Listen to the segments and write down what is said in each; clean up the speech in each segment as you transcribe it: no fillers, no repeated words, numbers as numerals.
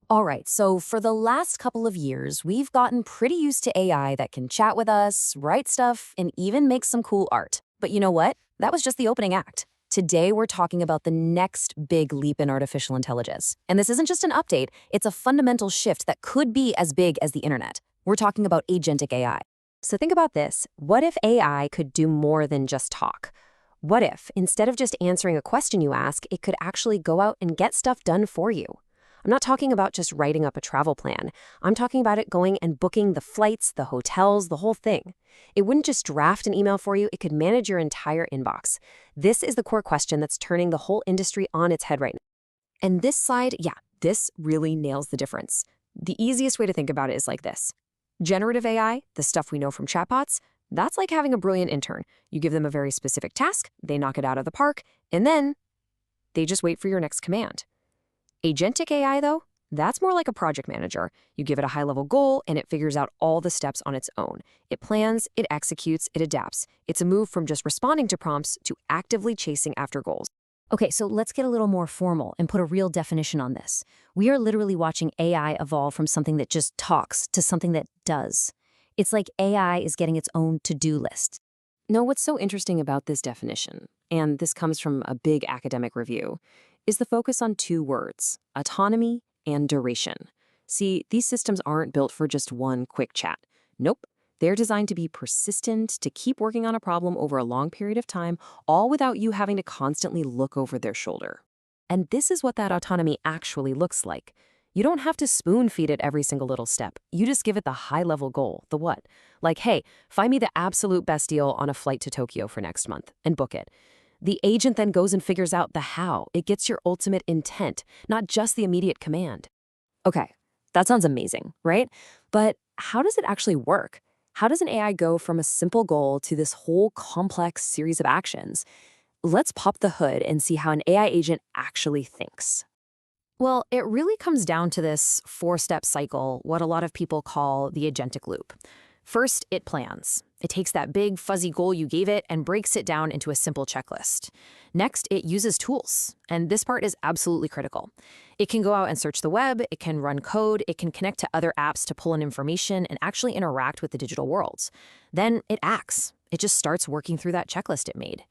All right, so for the last couple of years, we've gotten pretty used to AI that can chat with us, write stuff, and even make some cool art. But you know what? That was just the opening act. Today, we're talking about the next big leap in artificial intelligence. And this isn't just an update, it's a fundamental shift that could be as big as the internet. We're talking about agentic AI. So think about this. What if AI could do more than just talk? What if, instead of just answering a question you ask, it could actually go out and get stuff done for you? I'm not talking about just writing up a travel plan. I'm talking about it going and booking the flights, the hotels, the whole thing. It wouldn't just draft an email for you, it could manage your entire inbox. This is the core question that's turning the whole industry on its head right now. And this slide, yeah, this really nails the difference. The easiest way to think about it is like this. Generative AI, the stuff we know from chatbots, that's like having a brilliant intern. You give them a very specific task, they knock it out of the park, and then they just wait for your next command. Agentic AI, though, that's more like a project manager. You give it a high-level goal, and it figures out all the steps on its own. It plans, it executes, it adapts. It's a move from just responding to prompts to actively chasing after goals. Okay, so let's get a little more formal and put a real definition on this. We are literally watching AI evolve from something that just talks to something that does. It's like AI is getting its own to-do list. Now, what's so interesting about this definition, and this comes from a big academic review, is the focus on two words, autonomy and duration. See, these systems aren't built for just one quick chat. Nope. They're designed to be persistent, to keep working on a problem over a long period of time, all without you having to constantly look over their shoulder. And this is what that autonomy actually looks like. You don't have to spoon feed it every single little step. You just give it the high-level goal, the what. Like, hey, find me the absolute best deal on a flight to Tokyo for next month, and book it. The agent then goes and figures out the how. It gets your ultimate intent, not just the immediate command. Okay, that sounds amazing, right? But how does it actually work? How does an AI go from a simple goal to this whole complex series of actions? Let's pop the hood and see how an AI agent actually thinks. Well, it really comes down to this four-step cycle, what a lot of people call the agentic loop. First, it plans. It takes that big, fuzzy goal you gave it and breaks it down into a simple checklist. Next, it uses tools, and this part is absolutely critical. It can go out and search the web, it can run code, it can connect to other apps to pull in information and actually interact with the digital worlds. Then it acts. It just starts working through that checklist it made.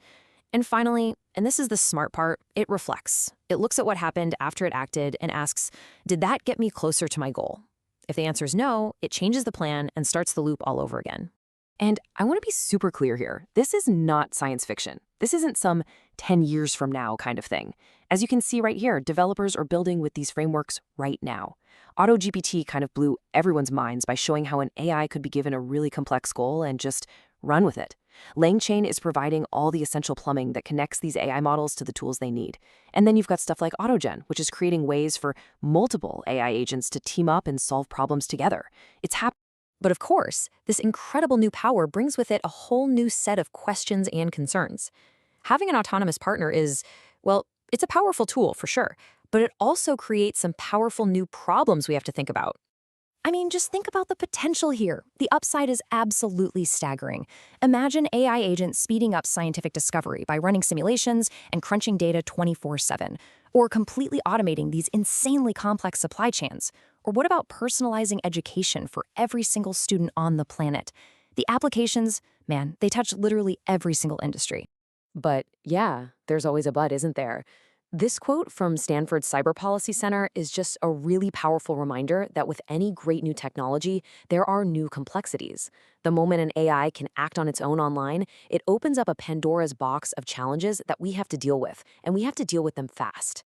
And finally, and this is the smart part, it reflects. It looks at what happened after it acted and asks, did that get me closer to my goal? If the answer is no, it changes the plan and starts the loop all over again. And I want to be super clear here. This is not science fiction. This isn't some 10 years from now kind of thing. As you can see right here, developers are building with these frameworks right now. AutoGPT kind of blew everyone's minds by showing how an AI could be given a really complex goal and just run with it. LangChain is providing all the essential plumbing that connects these AI models to the tools they need. And then you've got stuff like AutoGen, which is creating ways for multiple AI agents to team up and solve problems together. It's happening. But of course, this incredible new power brings with it a whole new set of questions and concerns. Having an autonomous partner is, well, it's a powerful tool for sure, but it also creates some powerful new problems we have to think about. I mean, just think about the potential here. The upside is absolutely staggering. Imagine AI agents speeding up scientific discovery by running simulations and crunching data 24/7, or completely automating these insanely complex supply chains. Or what about personalizing education for every single student on the planet? The applications, man, they touch literally every single industry. But yeah, there's always a but, isn't there? This quote from Stanford's Cyber Policy Center is just a really powerful reminder that with any great new technology, there are new complexities. The moment an AI can act on its own online, it opens up a Pandora's box of challenges that we have to deal with, and we have to deal with them fast.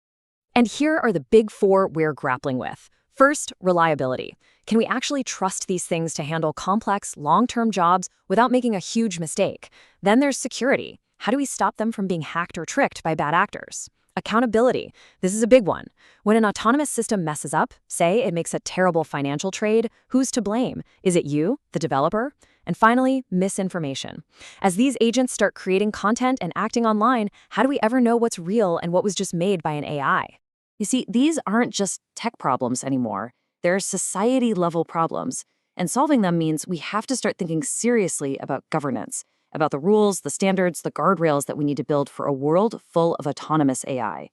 And here are the big four we're grappling with. First, reliability. Can we actually trust these things to handle complex, long-term jobs without making a huge mistake? Then there's security. How do we stop them from being hacked or tricked by bad actors? Accountability. This is a big one. When an autonomous system messes up, say it makes a terrible financial trade, who's to blame? Is it you, the developer? And finally, misinformation. As these agents start creating content and acting online, how do we ever know what's real and what was just made by an AI? You see, these aren't just tech problems anymore. They're society-level problems. And solving them means we have to start thinking seriously about governance, about the rules, the standards, the guardrails that we need to build for a world full of autonomous AI.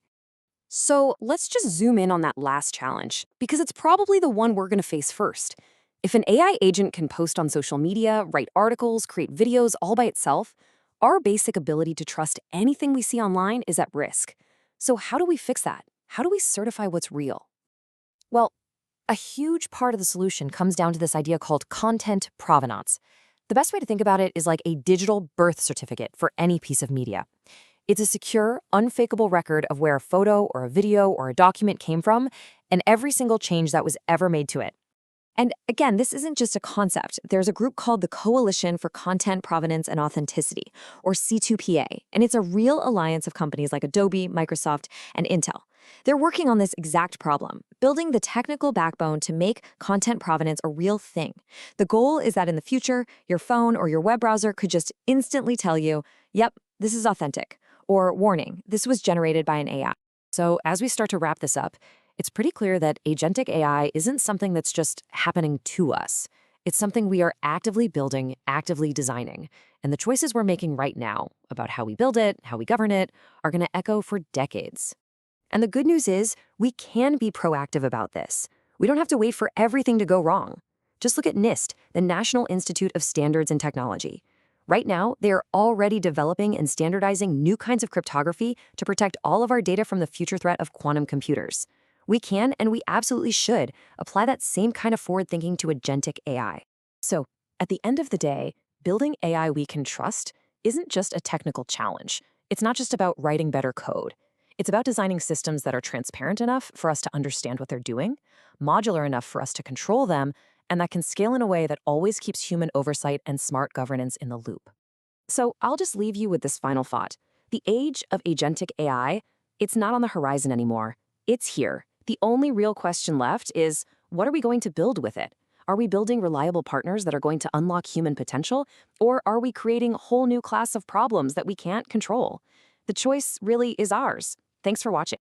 So let's just zoom in on that last challenge, because it's probably the one we're going to face first. If an AI agent can post on social media, write articles, create videos all by itself, our basic ability to trust anything we see online is at risk. So how do we fix that? How do we certify what's real? Well, a huge part of the solution comes down to this idea called content provenance. The best way to think about it is like a digital birth certificate for any piece of media. It's a secure, unfakeable record of where a photo or a video or a document came from and every single change that was ever made to it. And again, this isn't just a concept. There's a group called the Coalition for Content Provenance and Authenticity, or C2PA, and it's a real alliance of companies like Adobe, Microsoft, and Intel. They're working on this exact problem, building the technical backbone to make content provenance a real thing. The goal is that in the future, your phone or your web browser could just instantly tell you, yep, this is authentic, or warning, this was generated by an AI. So as we start to wrap this up, it's pretty clear that agentic AI isn't something that's just happening to us. It's something we are actively building, actively designing. And the choices we're making right now about how we build it, how we govern it, are going to echo for decades. And the good news is we can be proactive about this. We don't have to wait for everything to go wrong. Just look at NIST, the National Institute of Standards and Technology. Right now, they are already developing and standardizing new kinds of cryptography to protect all of our data from the future threat of quantum computers. We can, and we absolutely should, apply that same kind of forward thinking to agentic AI. So, at the end of the day, building AI we can trust isn't just a technical challenge. It's not just about writing better code. It's about designing systems that are transparent enough for us to understand what they're doing, modular enough for us to control them, and that can scale in a way that always keeps human oversight and smart governance in the loop. So, I'll just leave you with this final thought. The age of agentic AI, it's not on the horizon anymore. It's here. The only real question left is, what are we going to build with it? Are we building reliable partners that are going to unlock human potential? Or are we creating a whole new class of problems that we can't control? The choice really is ours. Thanks for watching.